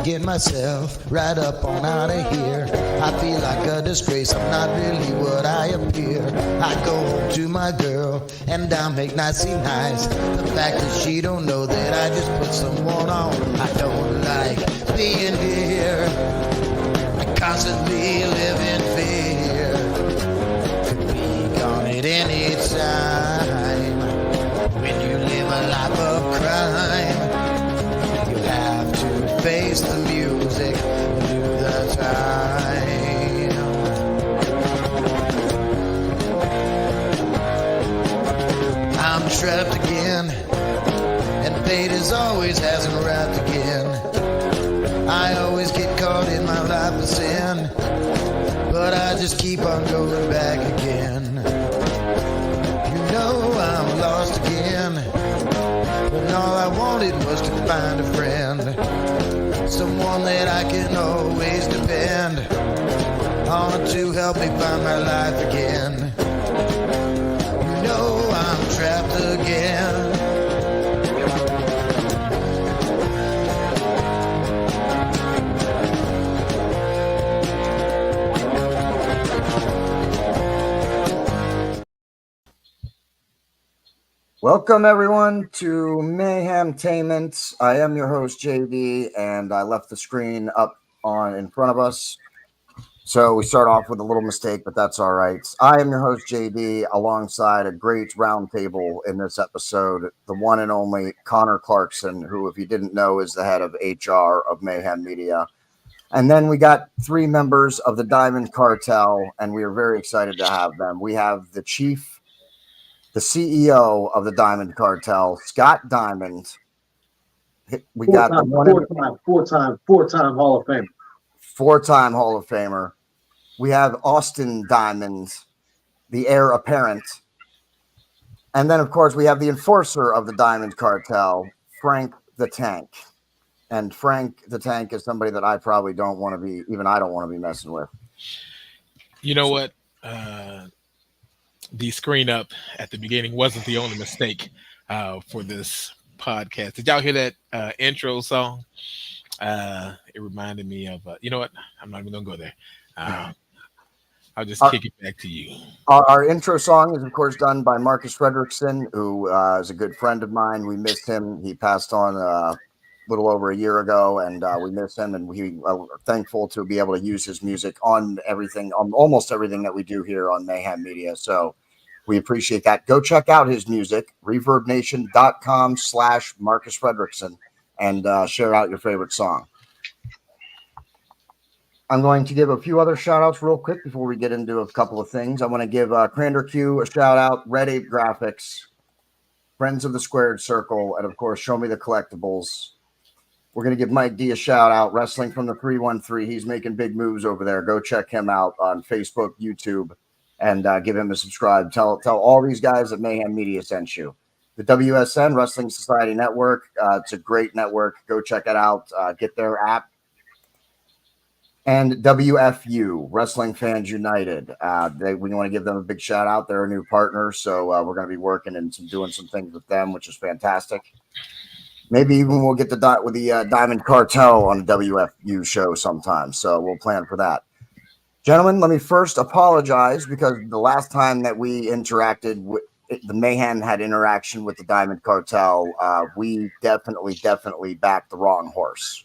Get myself right up on out of here. I feel like a disgrace, I'm not really what I appear. I go home to my girl and I make nice seem nice. The fact that she don't know that I just put someone on. I don't like being here. I constantly live in fear. Could be gone at any time. When you live a life of crime, face the music, do the time. I'm trapped again, and fate as always hasn't arrived again. I always get caught in my life of sin, but I just keep on going back again. You know I'm lost again, when all I wanted was to find a friend, someone that I can always depend on to help me find my life again. You know I'm trapped again. Welcome, everyone, to Mayhem Tainment. I am your host, JD, and I left the screen up in front of us. So we start off with a little mistake, but that's all right. I am your host, JD, alongside a great roundtable in this episode, the one and only Connor Clarkson, who, if you didn't know, is the head of HR of Mayhem Media. And then we got 3 members of the Diamond Cartel, and we are very excited to have them. We have the chief, the CEO of the Diamond Cartel, Scott Diamond. We got the four-time Hall of Famer. 4-time Hall of Famer. We have Austin Diamond, the heir apparent. And then, of course, we have the enforcer of the Diamond Cartel, Frank the Tank. And Frank the Tank is somebody that I probably don't want to be, even I don't want to be messing with. You know what? The screen up at the beginning wasn't the only mistake for this podcast. Did y'all hear that intro song? It reminded me of, you know what? I'm not even going to go there. I'll just kick it back to you. Our intro song is, of course, done by Marcus Fredrickson, who is a good friend of mine. We missed him. He passed on a little over a year ago, and we miss him, and we are thankful to be able to use his music on everything, on almost everything that we do here on Mayhem Media. So we appreciate that. Go check out his music, reverbnation.com/Marcus Fredrickson, and share out your favorite song. I'm going to give a few other shout outs real quick before we get into a couple of things. I want to give Crander Q a shout out, Red Ape Graphics, Friends of the Squared Circle, and of course, Show Me the Collectibles. We're going to give Mike D a shout out, Wrestling from the 313. He's making big moves over there. Go check him out on Facebook, YouTube, and give him a subscribe. Tell all these guys that Mayhem Media sent you. The WSN, Wrestling Society Network. It's a great network. Go check it out. Get their app. And WFU, Wrestling Fans United. We want to give them a big shout out. They're a new partner, so we're going to be working and doing some things with them, which is fantastic. Maybe even we'll get with the Diamond Cartel on a WFU show sometime. So we'll plan for that. Gentlemen, let me first apologize because the last time that we interacted with the Mayhem had interaction with the Diamond Cartel, we definitely backed the wrong horse.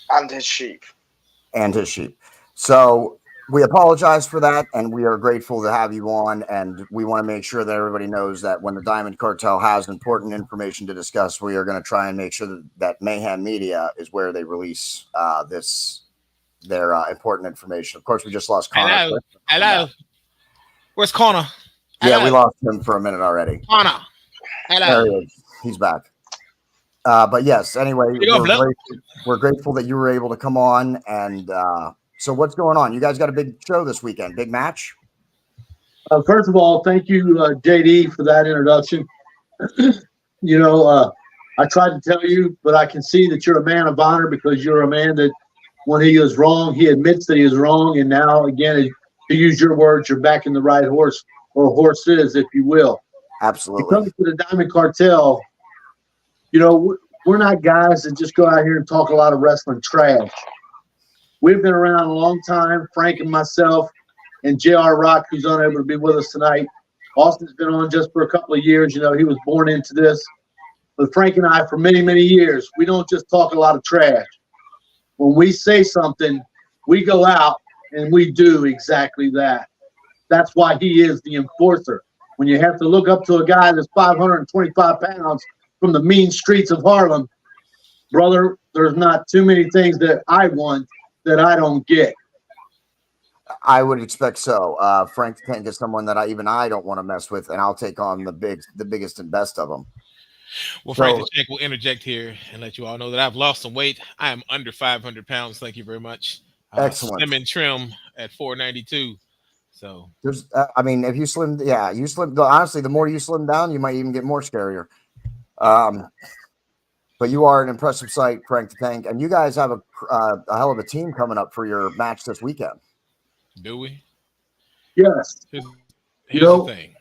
And his sheep. So we apologize for that, and we are grateful to have you on, and we want to make sure that everybody knows that when the Diamond Cartel has important information to discuss, we are going to try and make sure that Mayhem Media is where they release their important information. Of course, we just lost Connor. Hello. Where's Connor? Yeah, we lost him for a minute already. Connor. Hello. There he is. He's back. But yes, anyway, Big up, Lil. we're grateful that you were able to come on. And so what's going on? You guys got a big show this weekend, big match? First of all, thank you, JD, for that introduction. I tried to tell you, but I can see that you're a man of honor because you're a man that when he is wrong, he admits that he is wrong. And now, again, to use your words, you're backing the right horse or horses, if you will. Absolutely. When it comes to the Diamond Cartel, we're not guys that just go out here and talk a lot of wrestling trash. We've been around a long time, Frank and myself, and JR Rock, who's unable to be with us tonight. Austin's been on just for a couple of years. He was born into this. But Frank and I, for many, many years, we don't just talk a lot of trash. When we say something, we go out and we do exactly that. That's why he is the enforcer. When you have to look up to a guy that's 525 pounds from the mean streets of Harlem, brother, there's not too many things that I want that I don't get. I would expect so. Frank the Tank is someone that I don't want to mess with, and I'll take on the biggest and best of them. Well, Frank the Tank will interject here and let you all know that I've lost some weight. I am under 500 pounds. Thank you very much. Excellent. Slim and trim at 492. So there's, if you slim, you slim. Honestly, the more you slim down, you might even get more scarier. But you are an impressive sight, Frank the Tank, and you guys have a hell of a team coming up for your match this weekend. Do we? Yes. Here's the thing.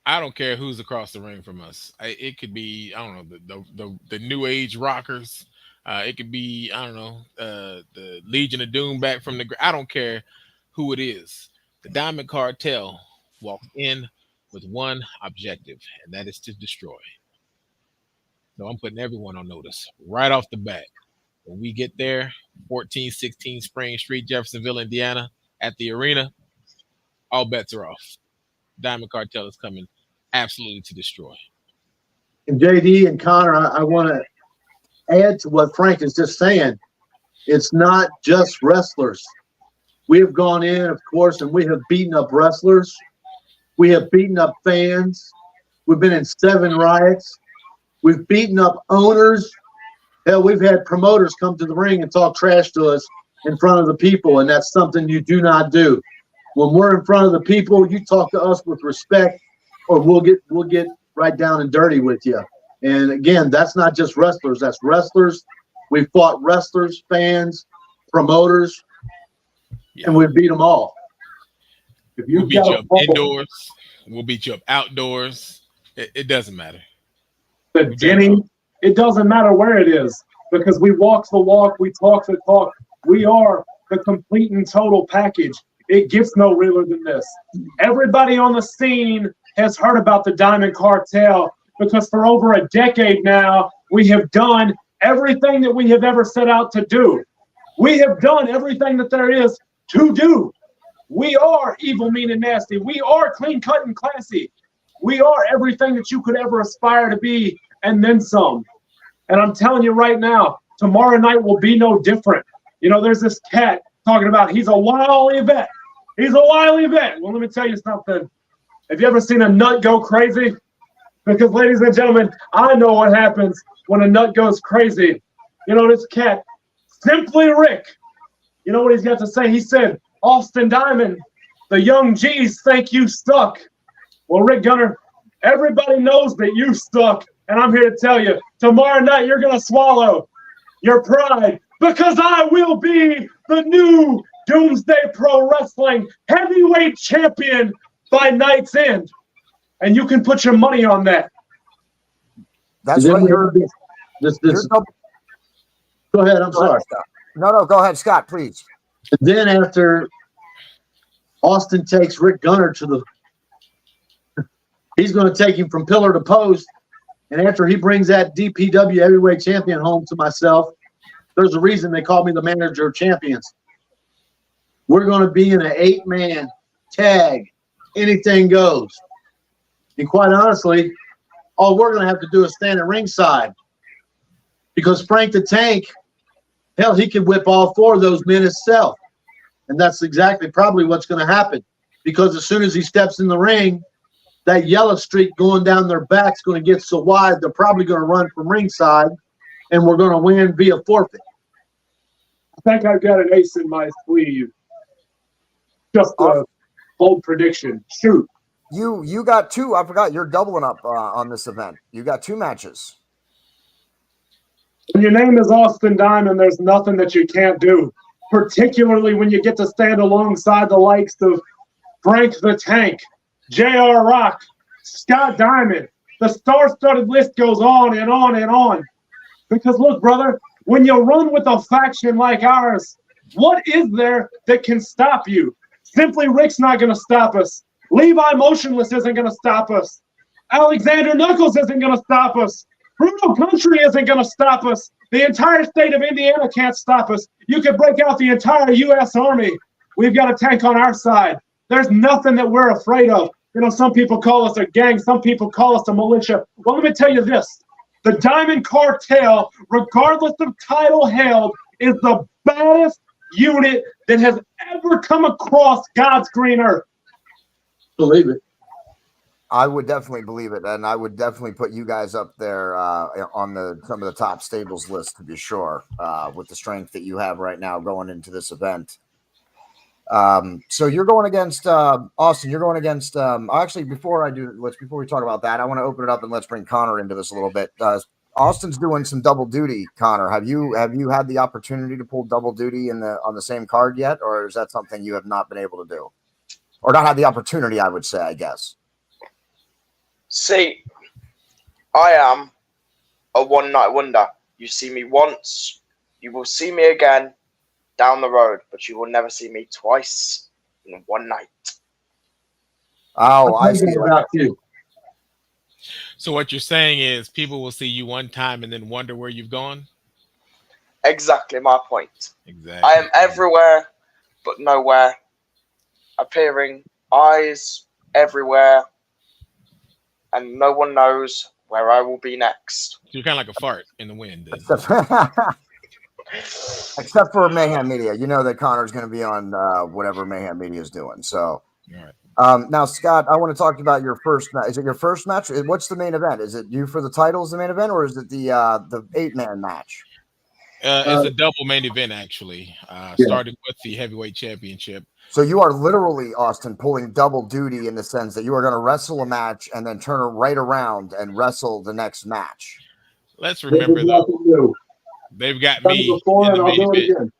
I don't care who's across the ring from us. It could be, I don't know, the new age rockers. It could be, I don't know, the Legion of Doom back from the. I don't care who it is. The Diamond Cartel walked in with one objective, and that is to destroy. So I'm putting everyone on notice right off the bat. When we get there, 1416 Spring Street, Jeffersonville, Indiana, at the arena, all bets are off. Diamond Cartel is coming absolutely to destroy. And JD and Connor, I want to add to what Frank is just saying. It's not just wrestlers. We have gone in, of course, and we have beaten up wrestlers. We have beaten up fans. We've been in 7 riots. We've beaten up owners. Hell, we've had promoters come to the ring and talk trash to us in front of the people, and that's something you do not do. When we're in front of the people, you talk to us with respect, or we'll get right down and dirty with you. And again, that's not just wrestlers. That's wrestlers. We've fought wrestlers, fans, promoters, and we've beat them all. We'll beat you up indoors. We'll beat you up outdoors. It doesn't matter. But Jenny, it doesn't matter where it is because we walk the walk, we talk the talk. We are the complete and total package. It gets no realer than this. Everybody on the scene has heard about the Diamond Cartel because for over a decade now, we have done everything that we have ever set out to do. We have done everything that there is to do. We are evil, mean, and nasty. We are clean cut and classy. We are everything that you could ever aspire to be and then some. And I'm telling you right now, tomorrow night will be no different. There's this cat talking about he's a wily vet. He's a wily vet. Well, let me tell you something. Have you ever seen a nut go crazy? Because, ladies and gentlemen, I know what happens when a nut goes crazy. This cat, Simply Rick, you know what he's got to say? He said, Austin Diamond, the young G's think you stuck. Well, Rick Gunner, everybody knows that you stuck. And I'm here to tell you, tomorrow night you're going to swallow your pride because I will be the new Doomsday Pro Wrestling heavyweight champion by night's end. And you can put your money on that. That's what you're. Go ahead. I'm sorry. No, go ahead, Scott, please. And then after Austin takes Rick Gunner he's going to take him from pillar to post. And after he brings that DPW heavyweight champion home to myself, there's a reason they call me the manager of champions. We're going to be in an 8-man tag. Anything goes. And quite honestly, all we're going to have to do is stand at ringside. Because Frank the Tank, hell, he could whip all 4 of those men himself. And that's exactly probably what's going to happen. Because as soon as he steps in the ring, that yellow streak going down their back's going to get so wide, they're probably going to run from ringside, and we're going to win via forfeit. I think I've got an ace in my sleeve. Just a bold prediction. Shoot. You got two. I forgot you're doubling up on this event. You got two matches. When your name is Austin Diamond, there's nothing that you can't do, particularly when you get to stand alongside the likes of Frank the Tank, J.R. Rock, Scott Diamond. The star-studded list goes on and on and on. Because look, brother, when you run with a faction like ours, what is there that can stop you? Simply Rick's not going to stop us. Levi Motionless isn't going to stop us. Alexander Knuckles isn't going to stop us. Bruno Country isn't going to stop us. The entire state of Indiana can't stop us. You could break out the entire U.S. Army. We've got a tank on our side. There's nothing that we're afraid of. You know, some people call us a gang. Some people call us a militia. Well, let me tell you this. The Diamond Cartel, regardless of title held, is the baddest unit that has ever come across God's green earth. Believe it. I would definitely believe it, and I would definitely put you guys up there on some of the top stables list to be sure, with the strength that you have right now going into this event. So you're going against Austin. You're going against. Actually, before we talk about that, I want to open it up and let's bring Connor into this a little bit. Austin's doing some double duty. Connor, have you had the opportunity to pull double duty on the same card yet, or is that something you have not been able to do, or not had the opportunity? I would say, I guess. See, I am a one-night wonder. You see me once, you will see me again down the road, but you will never see me twice in one night. Oh, I see. About you. So what you're saying is people will see you one time and then wonder where you've gone? Exactly my point. Exactly. I am everywhere, but nowhere. Appearing eyes everywhere, and no one knows where I will be next. You're kind of like a fart in the wind. Except for Mayhem Media. You know that Connor's going to be on whatever Mayhem Media is doing. So, all right. Now, Scott, I want to talk about your first match. Is it your first match? What's the main event? Is it you for the titles, the main event, or is it the 8-man match? It's a double main event, actually, starting with the heavyweight championship. So you are literally, Austin, pulling double duty in the sense that you are going to wrestle a match and then turn right around and wrestle the next match. Let's remember, though, they've got me in the main event.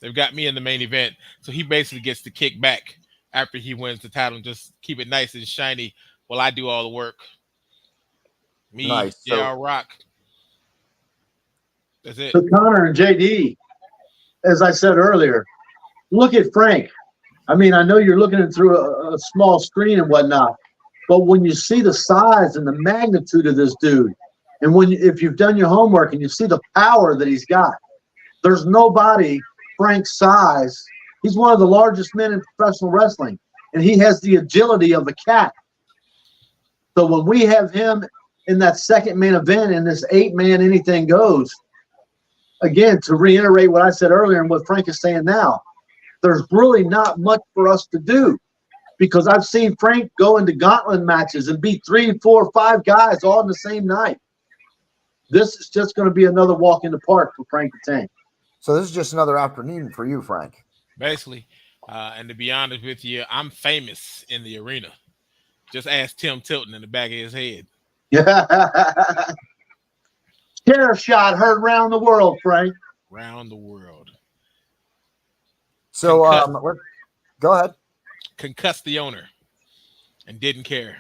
They've got me in the main event. So he basically gets to kick back after he wins the title and just keep it nice and shiny while I do all the work. Me, nice. JR Rock. That's it. So Connor and JD, as I said earlier, look at Frank. I mean, I know you're looking at through a small screen and whatnot, but when you see the size and the magnitude of this dude, and if you've done your homework and you see the power that he's got, there's nobody Frank's size. He's one of the largest men in professional wrestling, and he has the agility of a cat. So when we have him in that second main event in this 8-man anything goes, again, to reiterate what I said earlier and what Frank is saying now, there's really not much for us to do, because I've seen Frank go into gauntlet matches and beat 3, 4, 5 guys all in the same night. This is just going to be another walk in the park for Frank the Tank. So this is just another afternoon for you, Frank. Basically. And to be honest with you, I'm famous in the arena. Just ask Tim Tilton in the back of his head. Sheriff shot heard round the world, Frank. Round the world. So go ahead. Concussed the owner and didn't care.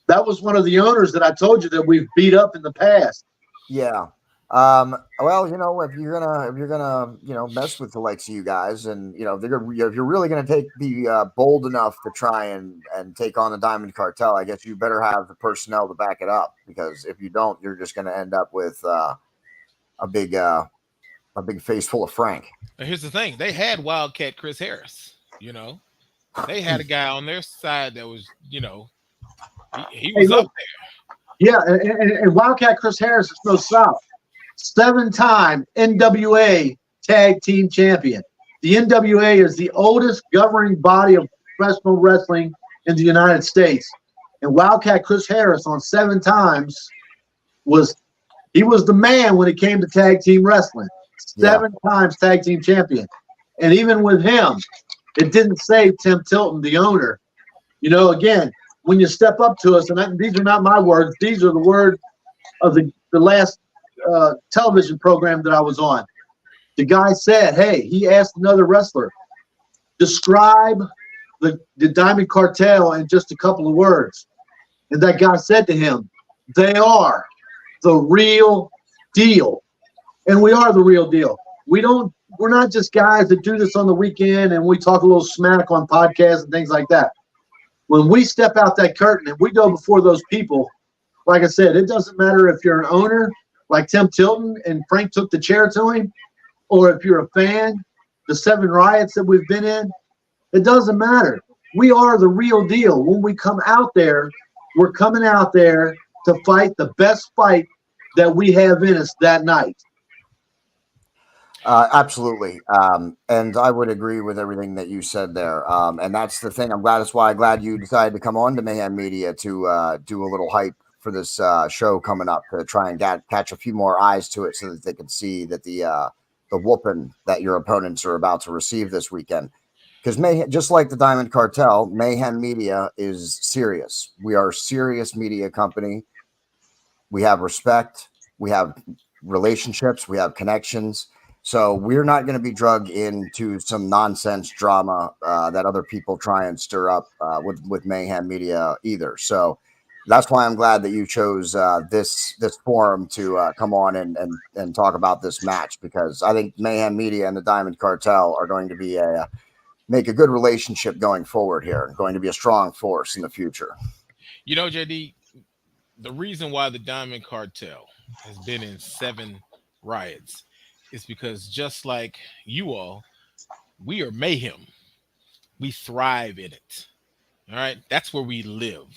That was one of the owners that I told you that we've beat up in the past. Yeah. Well, you know, if you're gonna, you know, mess with the likes of you guys, and you know, if you're really gonna be bold enough to try and take on the Diamond Cartel, I guess you better have the personnel to back it up, because if you don't, you're just gonna end up with a big face full of Frank. But here's the thing: they had Wildcat Chris Harris. You know, they had a guy on their side that was, you know, he was up there. Yeah, and Wildcat Chris Harris is no slouch. 7-time NWA Tag Team Champion. The NWA is the oldest governing body of professional wrestling in the United States. And Wildcat Chris Harris on 7 times was the man when it came to tag team wrestling. 7 times tag team champion. And even with him, it didn't save Tim Tilton, the owner. You know, again, when you step up to us, and these are not my words, these are the words of the last television program that I was on. The guy said, hey, he asked another wrestler, describe the Diamond Cartel in just a couple of words. And that guy said to him, they are the real deal. And we are the real deal. We're not just guys that do this on the weekend and we talk a little smack on podcasts and things like that. When we step out that curtain and we go before those people, like I said, it doesn't matter if you're an owner like Tim Tilton and Frank took the chair to him, or if you're a fan, the 7 riots that we've been in, it doesn't matter. We are the real deal. When we come out there, we're coming out there to fight the best fight that we have in us that night. Absolutely. And I would agree with everything that you said there. And that's the thing. That's why I'm glad you decided to come on to Mayhem Media to do a little hype for this show coming up, to try and catch a few more eyes to it so that they can see that the whooping that your opponents are about to receive this weekend. Because just like the Diamond Cartel, Mayhem Media is serious. We are a serious media company. We have respect. We have relationships. We have connections. So we're not going to be drugged into some nonsense drama that other people try and stir up with Mayhem Media either. So that's why I'm glad that you chose this forum to come on and talk about this match, because I think Mayhem Media and the Diamond Cartel are going to be make a good relationship going forward here, going to be a strong force in the future. You know, JD, the reason why the Diamond Cartel has been in 7 riots is because, just like you all, we are mayhem. We thrive in it. All right. That's where we live.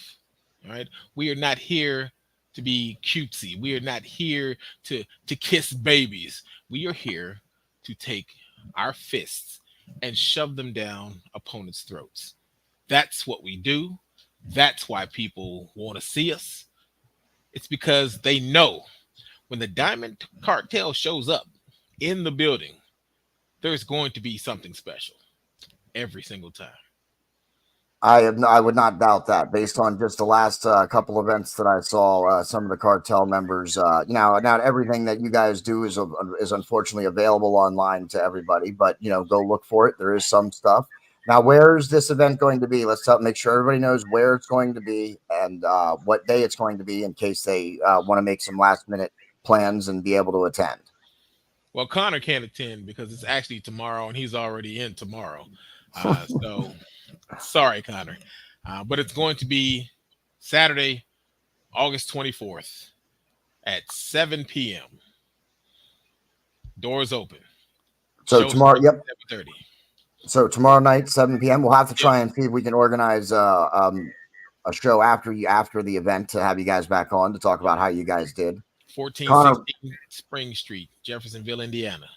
All right. We are not here to be cutesy. We are not here to kiss babies. We are here to take our fists and shove them down opponents' throats. That's what we do. That's why people want to see us. It's because they know when the Diamond Cartel shows up in the building, there's going to be something special every single time. I would not doubt that, based on just the last couple events that I saw. Some of the cartel members, not everything that you guys do is unfortunately available online to everybody, but go look for it. There is some stuff. Now, where is this event going to be? Let's make sure everybody knows where it's going to be and what day it's going to be, in case they want to make some last minute plans and be able to attend. Well, Connor can't attend because it's actually tomorrow, and he's already in tomorrow. So sorry, Connor. But it's going to be Saturday, August 24th at 7 p.m. Doors open. So Show's tomorrow, yep. 7:30. So tomorrow night, 7 p.m. We'll have to try and see if we can organize a show after the event to have you guys back on to talk about how you guys did. 1416 Spring Street, Jeffersonville, Indiana.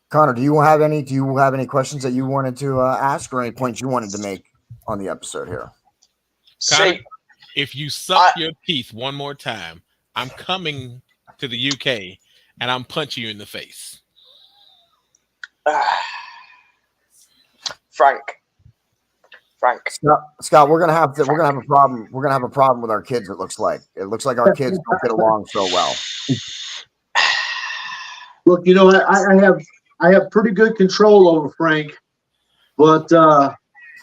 Connor, do you have any questions that you wanted to ask, or any points you wanted to make on the episode here? Connor, if you suck your teeth one more time, I'm coming to the UK and I'm punching you in the face. Frank. Scott, we're gonna have a problem. We're gonna have a problem with our kids. It looks like our kids don't get along so well. Look, I have pretty good control over Frank, but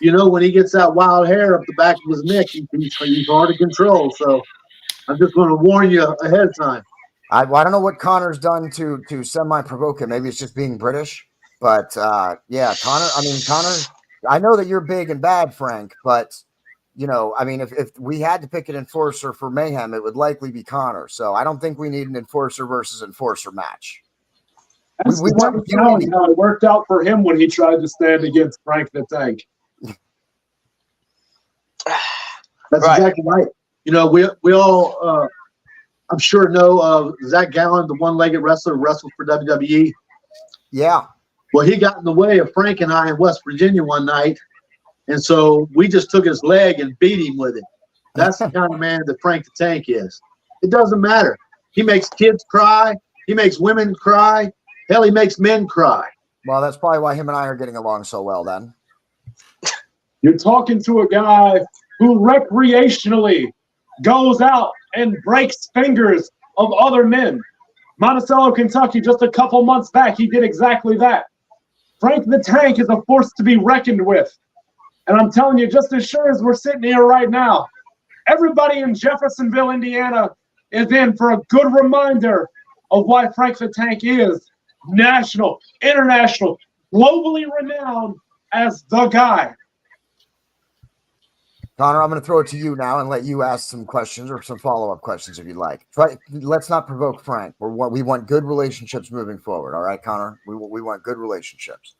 when he gets that wild hair up the back of his neck, he's hard to control. So I'm just going to warn you ahead of time. I don't know what Connor's done to semi-provoke him. Maybe it's just being British, but yeah, Connor. I know that you're big and bad, Frank, but if we had to pick an enforcer for Mayhem, it would likely be Connor. So I don't think we need an enforcer versus enforcer match. We want how it worked out for him when he tried to stand against Frank the Tank. That's right. Exactly right. We all, I'm sure, know Zach Gallen, the one-legged wrestler who wrestled for WWE. Yeah. Well, he got in the way of Frank and I in West Virginia one night, and so we just took his leg and beat him with it. That's the kind of man that Frank the Tank is. It doesn't matter. He makes kids cry. He makes women cry. Hell, he makes men cry. Well, that's probably why him and I are getting along so well then. You're talking to a guy who recreationally goes out and breaks fingers of other men. Monticello, Kentucky, just a couple months back, he did exactly that. Frank the Tank is a force to be reckoned with. And I'm telling you, just as sure as we're sitting here right now, everybody in Jeffersonville, Indiana is in for a good reminder of why Frank the Tank is national, international, globally renowned as the guy. Connor, I'm going to throw it to you now and let you ask some questions or some follow-up questions if you'd like. Let's not provoke Frank. We want good relationships moving forward. All right, Connor? We want good relationships.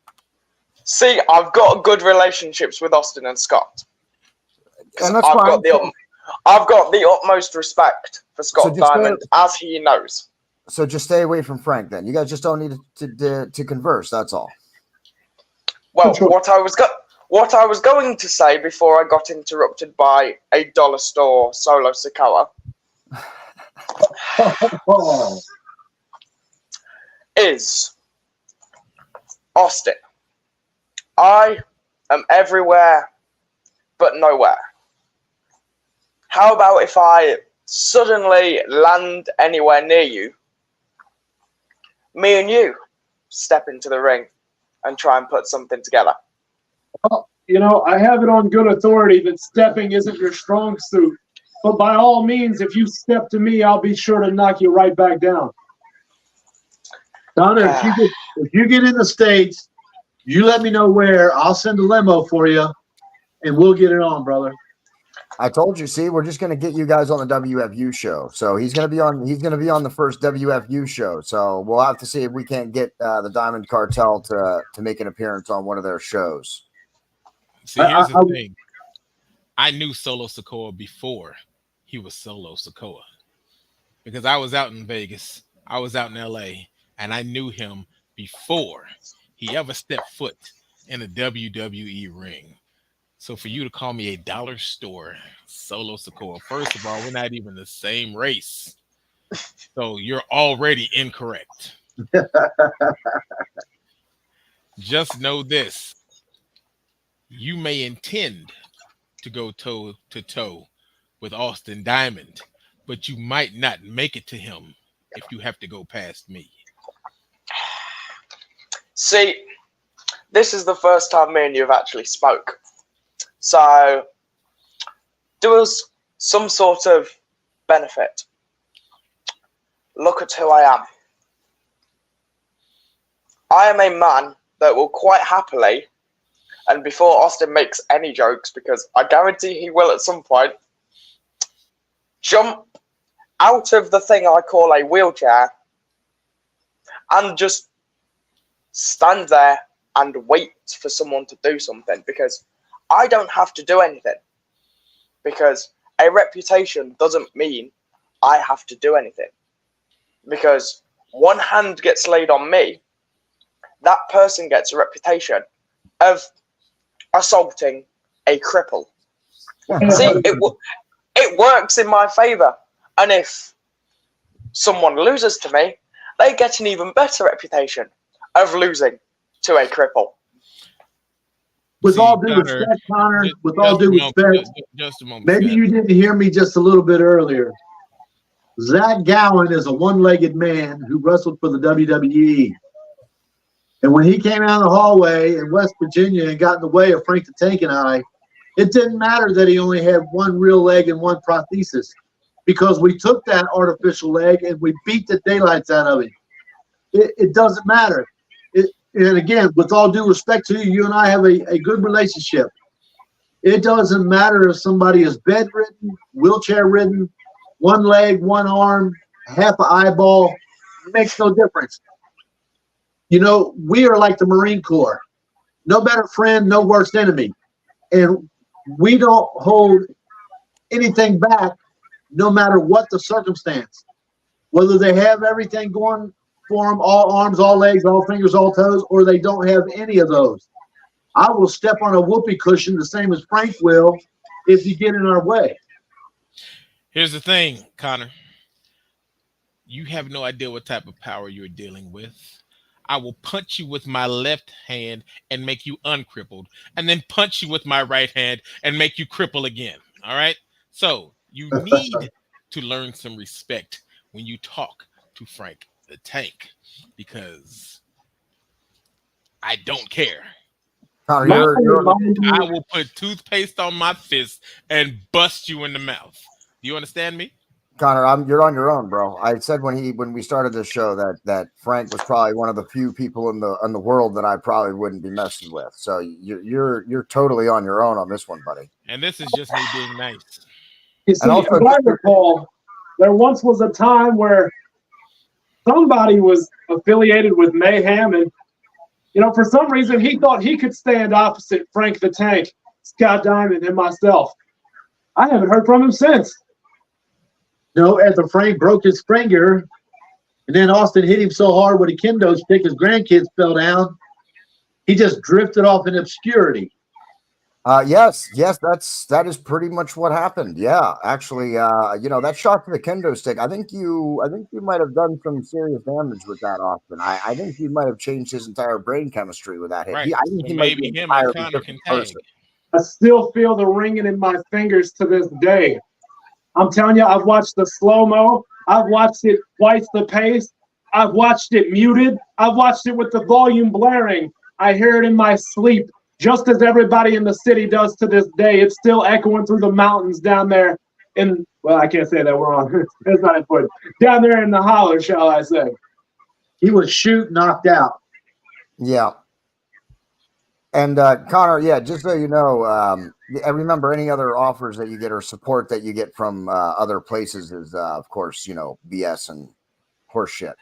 See, I've got good relationships with Austin and Scott. And that's I've fine. got the utmost respect for Scott Diamond, as he knows. So just stay away from Frank then. You guys just don't need to converse. That's all. Well, what I was going to say before I got interrupted by a dollar store Solo Sikoa is, Austin, I am everywhere but nowhere. How about if I suddenly land anywhere near you, me and you step into the ring and try and put something together? Well, you know, I have it on good authority that stepping isn't your strong suit. But by all means, if you step to me, I'll be sure to knock you right back down. Connor, if you get in the States, you let me know where. I'll send a limo for you, and we'll get it on, brother. I told you. See, we're just going to get you guys on the WFU show. So he's going to be on. He's going to be on the first WFU show. So we'll have to see if we can't get the Diamond Cartel to make an appearance on one of their shows. See, here's the thing. I knew Solo Sikoa before he was Solo Sikoa, because I was out in Vegas, I was out in LA, and I knew him before he ever stepped foot in a WWE ring. So for you to call me a dollar store Solo Sikoa, first of all, we're not even the same race. So you're already incorrect. Just know this. You may intend to go toe to toe with Austin Diamond, but you might not make it to him if you have to go past me. See, this is the first time me and you have actually spoke. So, do us some sort of benefit. Look at who I am. I am a man that will quite happily, and before Austin makes any jokes, because I guarantee he will at some point, jump out of the thing I call a wheelchair and just stand there and wait for someone to do something, because I don't have to do anything, because a reputation doesn't mean I have to do anything, because one hand gets laid on me, that person gets a reputation of assaulting a cripple. See, it works in my favor, and if someone loses to me, they get an even better reputation of losing to a cripple. With all due respect, Connor, with all due respect, just a moment. Maybe you didn't hear me just a little bit earlier. Zach Gowen is a one-legged man who wrestled for the WWE. And when he came out of the hallway in West Virginia and got in the way of Frank the Tank and I, it didn't matter that he only had one real leg and one prosthesis, because we took that artificial leg and we beat the daylights out of him. It doesn't matter. And again, with all due respect to you, you and I have a good relationship. It doesn't matter if somebody is bedridden, wheelchair-ridden, one leg, one arm, half an eyeball. It makes no difference. You know, we are like the Marine Corps. No better friend, no worse enemy. And we don't hold anything back no matter what the circumstance. Whether they have everything going for them, all arms, all legs, all fingers, all toes, or they don't have any of those. I will step on a whoopee cushion the same as Frank will if you get in our way. Here's the thing, Connor. You have no idea what type of power you're dealing with. I will punch you with my left hand and make you uncrippled, and then punch you with my right hand and make you cripple again. All right? So you need to learn some respect when you talk to Frank the Tank, because I don't care. Connor, I will put toothpaste on my fist and bust you in the mouth. Do you understand me? Connor, you're on your own, bro. I said when we started this show that Frank was probably one of the few people in the world that I probably wouldn't be messing with. So you're totally on your own on this one, buddy. And this is just me being nice. You see, also, as I recall, there once was a time where somebody was affiliated with Mayhem, and for some reason he thought he could stand opposite Frank the Tank, Scott Diamond, and myself. I haven't heard from him since. After Frank broke his finger, and then Austin hit him so hard with a kendo stick, his grandkids fell down. He just drifted off in obscurity. Yes, that is pretty much what happened. Yeah, actually, that shot to the kendo stick. I think you might have done some serious damage with that, Austin. I think you might have changed his entire brain chemistry with that hit. Right. I think he maybe might be him and Connor different can tag. person. I still feel the ringing in my fingers to this day. I'm telling you, I've watched the slow-mo. I've watched it twice the pace. I've watched it muted. I've watched it with the volume blaring. I hear it in my sleep, just as everybody in the city does to this day. It's still echoing through the mountains down there well, I can't say that wrong. That's not important. Down there in the holler, shall I say. He was knocked out. Yeah. And Connor, yeah, just so you know, I remember any other offers that you get or support that you get from other places is, of course, BS and horse shit.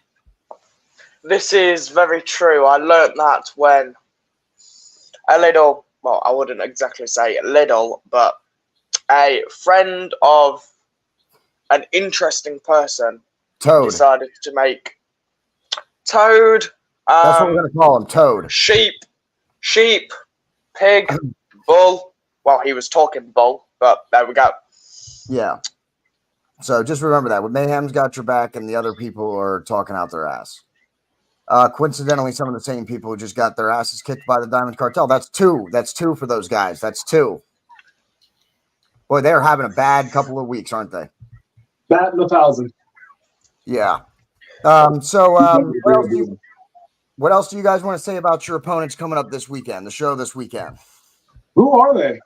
This is very true. I learnt that when I wouldn't exactly say little, but a friend of an interesting person decided to make Toad. That's what we're going to call him, Toad. Sheep, pig, bull. Well, he was talking bull, but there we go. Yeah. So just remember that. When Mayhem's got your back and the other people are talking out their ass. Coincidentally, some of the same people who just got their asses kicked by the Diamond Cartel. That's two. That's two for those guys. That's two. Boy, they're having a bad couple of weeks, aren't they? Bat in 1,000. Yeah. What else do you guys want to say about your opponents coming up this weekend, the show this weekend? Who are they?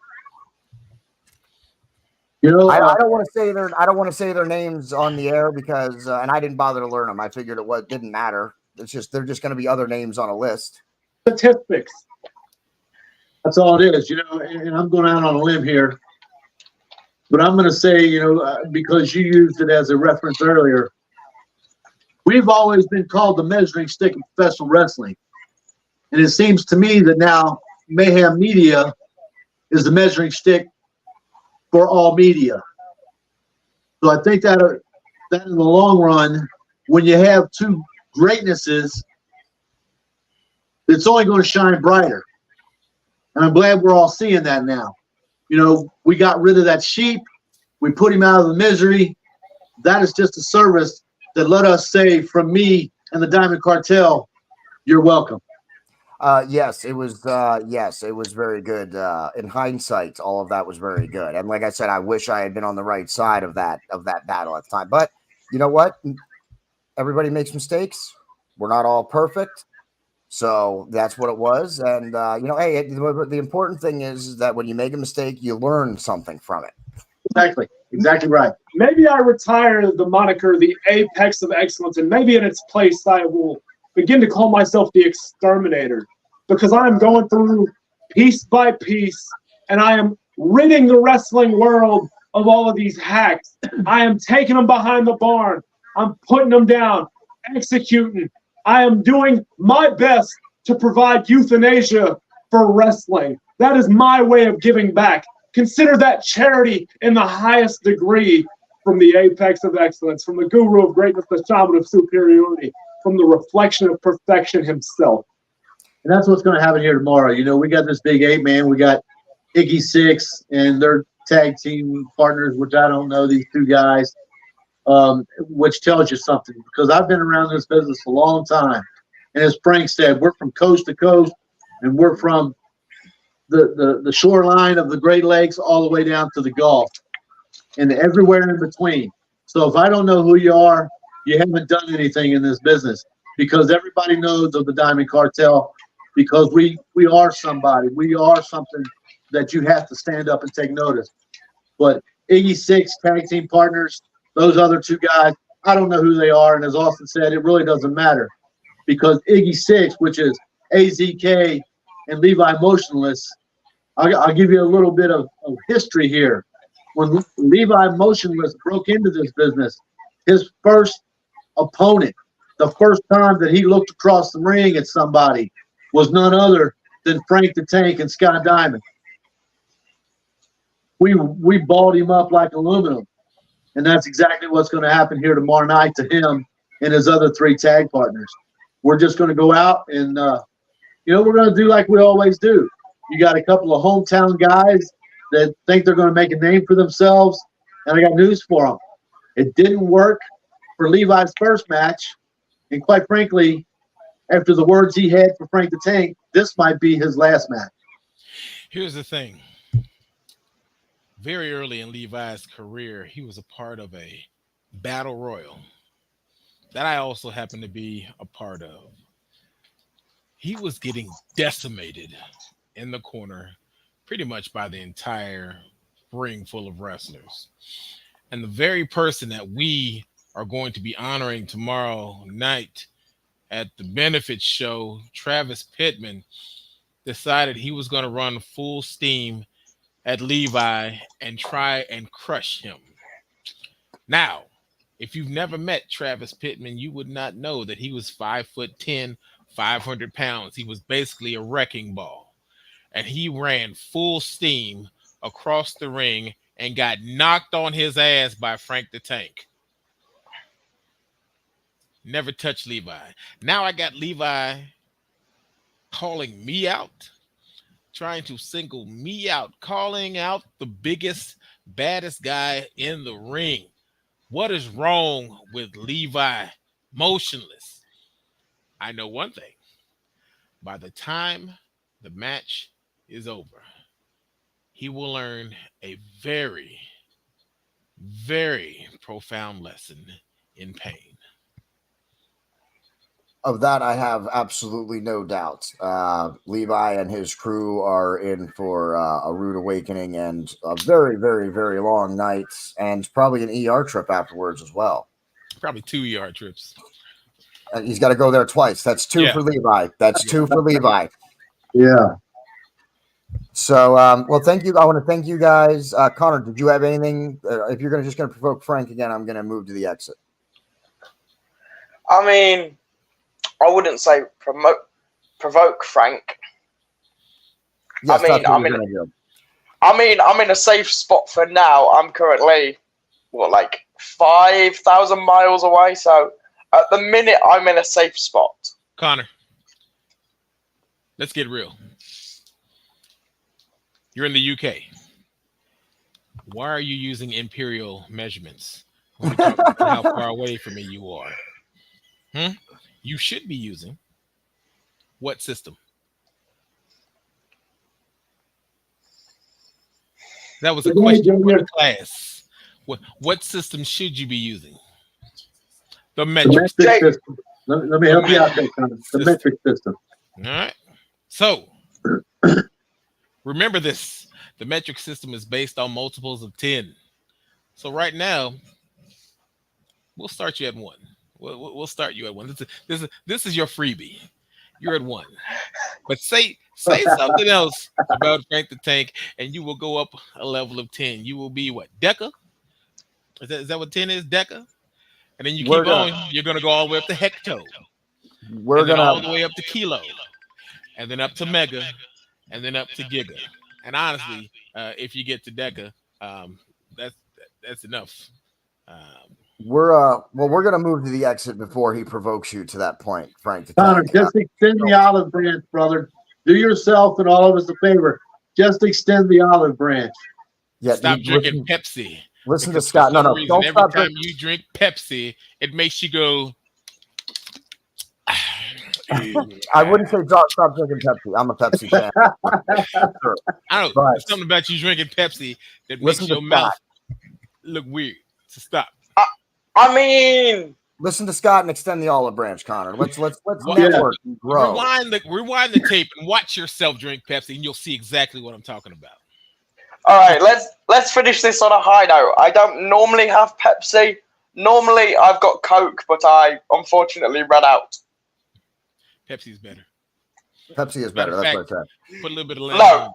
I don't want to say their names on the air because, and I didn't bother to learn them. I figured it didn't matter. It's just they're just going to be other names on a list. Statistics. That's all it is, And I'm going out on a limb here, but I'm going to say, because you used it as a reference earlier, we've always been called the measuring stick of professional wrestling. And it seems to me that now Mayhem Media is the measuring stick for all media. So I think that in the long run, when you have two greatnesses, it's only going to shine brighter. And I'm glad we're all seeing that now. We got rid of that sheep. We put him out of the misery. That is just a service that let us say from me and the Diamond Cartel, you're welcome. Yes, it was very good. In hindsight, all of that was very good. And like I said, I wish I had been on the right side of that battle at the time. But you know what? Everybody makes mistakes. We're not all perfect. So that's what it was. And hey, the important thing is that when you make a mistake, you learn something from it. Exactly right. Maybe I retire the moniker, the apex of excellence, and maybe in its place I will begin to call myself the exterminator, because I am going through piece by piece, and I am ridding the wrestling world of all of these hacks. I am taking them behind the barn. I'm putting them down, executing. I am doing my best to provide euthanasia for wrestling. That is my way of giving back. Consider that charity in the highest degree, from the apex of excellence, from the guru of greatness, the shaman of superiority, from the reflection of perfection himself. And that's what's going to happen here tomorrow. We got this big 8-man. We got Iggy Six, and they're tag team partners, which I don't know these two guys, which tells you something, because I've been around this business a long time. And as Frank said, we're from coast to coast, and we're from the shoreline of the Great Lakes all the way down to the Gulf and everywhere in between. So if I don't know who you are, you haven't done anything in this business, because everybody knows of the Diamond Cartel, because we are somebody. We are something that you have to stand up and take notice. But Iggy Six, tag team partners, those other two guys, I don't know who they are. And as Austin said, it really doesn't matter, because Iggy Six, which is AZK and Levi Motionless, I'll give you a little bit of history here. When Levi Motionless broke into this business, his first opponent, the first time that he looked across the ring at somebody, was none other than Frank the Tank and Scott Diamond. We balled him up like aluminum, and that's exactly what's going to happen here tomorrow night to him and his other three tag partners. We're just going to go out and, we're going to do like we always do. You got a couple of hometown guys that think they're going to make a name for themselves, and I got news for them. It didn't work for Levi's first match, and quite frankly, after the words he had for Frank the Tank, this might be his last match. Here's the thing. Very early in Levi's career, he was a part of a battle royal that I also happened to be a part of. He was getting decimated in the corner pretty much by the entire ring full of wrestlers. And the very person that we are going to be honoring tomorrow night at the benefit show, Travis Pittman, decided he was going to run full steam at Levi and try and crush him. Now, if you've never met Travis Pittman, you would not know that he was 5'10", 500 pounds. He was basically a wrecking ball. And he ran full steam across the ring and got knocked on his ass by Frank the Tank. Never touched Levi. Now I got Levi calling me out, trying to single me out, calling out the biggest, baddest guy in the ring. What is wrong with Levi Motionless? I know one thing. By the time the match is over, he will learn a very, very profound lesson in pain. Of that, I have absolutely no doubt. Levi and his crew are in for a rude awakening and a very, very, very long night, and probably an ER trip afterwards as well. Probably 2 ER trips. He's got to go there twice. That's two for Levi. That's two for Levi. Yeah. So, well, thank you. I want to thank you guys. Connor, did you have anything? If you're just going to provoke Frank again, I'm going to move to the exit. I mean, I wouldn't say provoke Frank. Yes, I'm in a safe spot for now. I'm currently 5,000 miles away. So at the minute, I'm in a safe spot. Connor, let's get real. You're in the UK. Why are you using imperial measurements when we talk about how far away from me you are? You should be using what system? That was a question for the class. What system should you be using? The metric system. Let me help you out there, Connor. The metric system. All right. So remember this. The metric system is based on multiples of 10. So right now, we'll start you at 1. We'll start you at 1. This is your freebie. You're at 1. But say something else about Frank the Tank, and you will go up a level of 10. You will be what? Deca? Is that what 10 is? Deca? And then you keep on. You're going to go all the way up to Hecto. We're going all the way up to Kilo. And then up to Mega. And then up to Giga. And honestly, if you get to Deca, that's enough. We're going to move to the exit before he provokes you to that point, Frank. Connor, just extend the olive branch, brother. Do yourself and all of us a favor. Just extend the olive branch. Yeah, stop drinking Pepsi. Listen to Because Scott. for No, some no, reason, don't every stop time drinking. you drink Pepsi, it makes you go. I wouldn't say stop drinking Pepsi. I'm a Pepsi fan. Sure. I don't know. But There's something about you drinking Pepsi that makes listen to your Scott. mouth look weird. So stop. I mean, Listen to Scott and extend the olive branch, Connor. Let's What- network and grow. Rewind the tape and watch yourself drink Pepsi, and you'll see exactly what I'm talking about. all right, let's finish this on a high note. I don't normally have Pepsi. Normally, I've got Coke, but I unfortunately ran out. Pepsi's better. Pepsi is Matter better. of That's fact, what I said. put a little bit of lemon. No.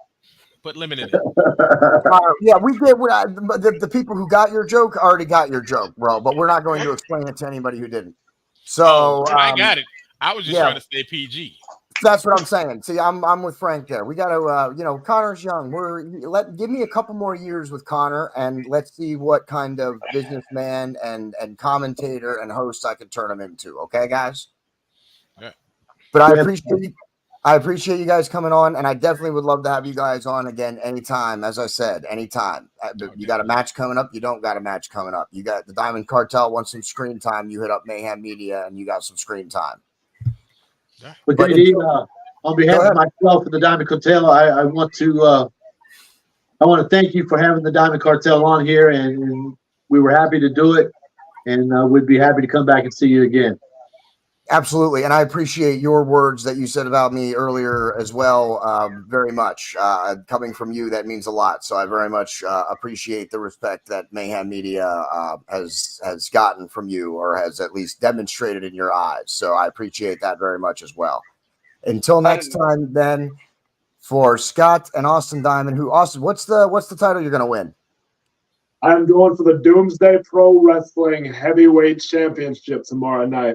Put lemon in it. Yeah, we did. The people who got your joke already got your joke, bro. But we're not going to explain it to anybody who didn't. So I got it. I was just yeah. trying to stay PG. That's what I'm saying. See, I'm with Frank there. We got to, Connor's young. Give me a couple more years with Connor, and let's see what kind of businessman and commentator and host I can turn him into. Okay, guys. Yeah. But I appreciate you guys coming on, and I definitely would love to have you guys on again anytime. As I said, anytime. You got a match coming up. You don't got a match coming up. You got the Diamond Cartel wants some screen time. You hit up Mayhem Media, and you got some screen time. But JD, on behalf of myself and the Diamond Cartel, I want to thank you for having the Diamond Cartel on here, and we were happy to do it, and we'd be happy to come back and see you again. Absolutely, and I appreciate your words that you said about me earlier as well, very much. Coming from you, that means a lot. So I very much appreciate the respect that Mayhem Media has gotten from you, or has at least demonstrated in your eyes. So I appreciate that very much as well. Until next time, then, for Scott and Austin Diamond, Austin, what's the title you're going to win? I'm going for the Doomsday Pro Wrestling Heavyweight Championship tomorrow night.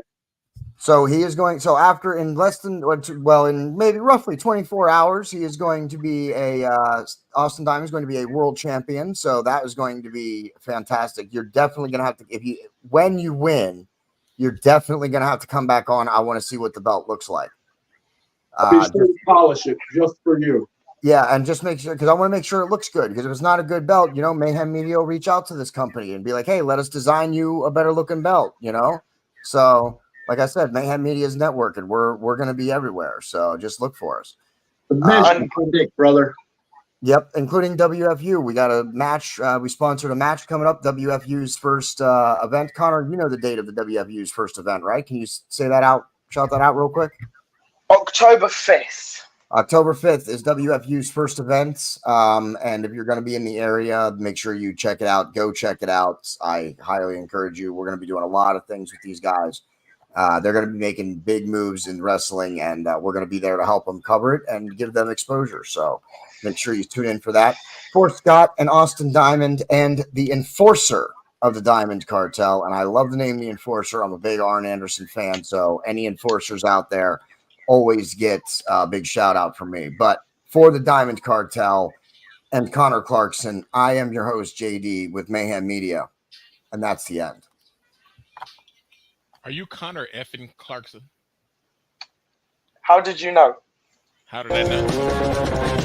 So he is going. So after in maybe roughly 24 hours, he is going to be Austin Diamond is going to be a world champion. So that is going to be fantastic. You're definitely going to have to when you win, you're definitely going to have to come back on. I want to see what the belt looks like. Be sure to polish it just for you. Yeah, and just make sure, because I want to make sure it looks good. Because if it's not a good belt, Mayhem Media will reach out to this company and be like, "Hey, let us design you a better looking belt." So. Like I said, Mayhem Media's networking. We're going to be everywhere, so just look for us. The mission predict, brother. Yep, including WFU. We got a match. We sponsored a match coming up. WFU's first event. Connor, you know the date of the WFU's first event, right? Can you say that out? Shout that out real quick. October 5th. October 5th is WFU's first event. And if you're going to be in the area, make sure you check it out. Go check it out. I highly encourage you. We're going to be doing a lot of things with these guys. They're going to be making big moves in wrestling, and we're going to be there to help them cover it and give them exposure. So make sure you tune in for that. For Scott and Austin Diamond and the enforcer of the Diamond Cartel, and I love the name The Enforcer. I'm a big Arn Anderson fan, so any enforcers out there always get a big shout out from me. But for the Diamond Cartel and Connor Clarkson, I am your host, JD, with Mayhem Media, and that's the end. Are you Connor effing Clarkson? How did you know? How did I know?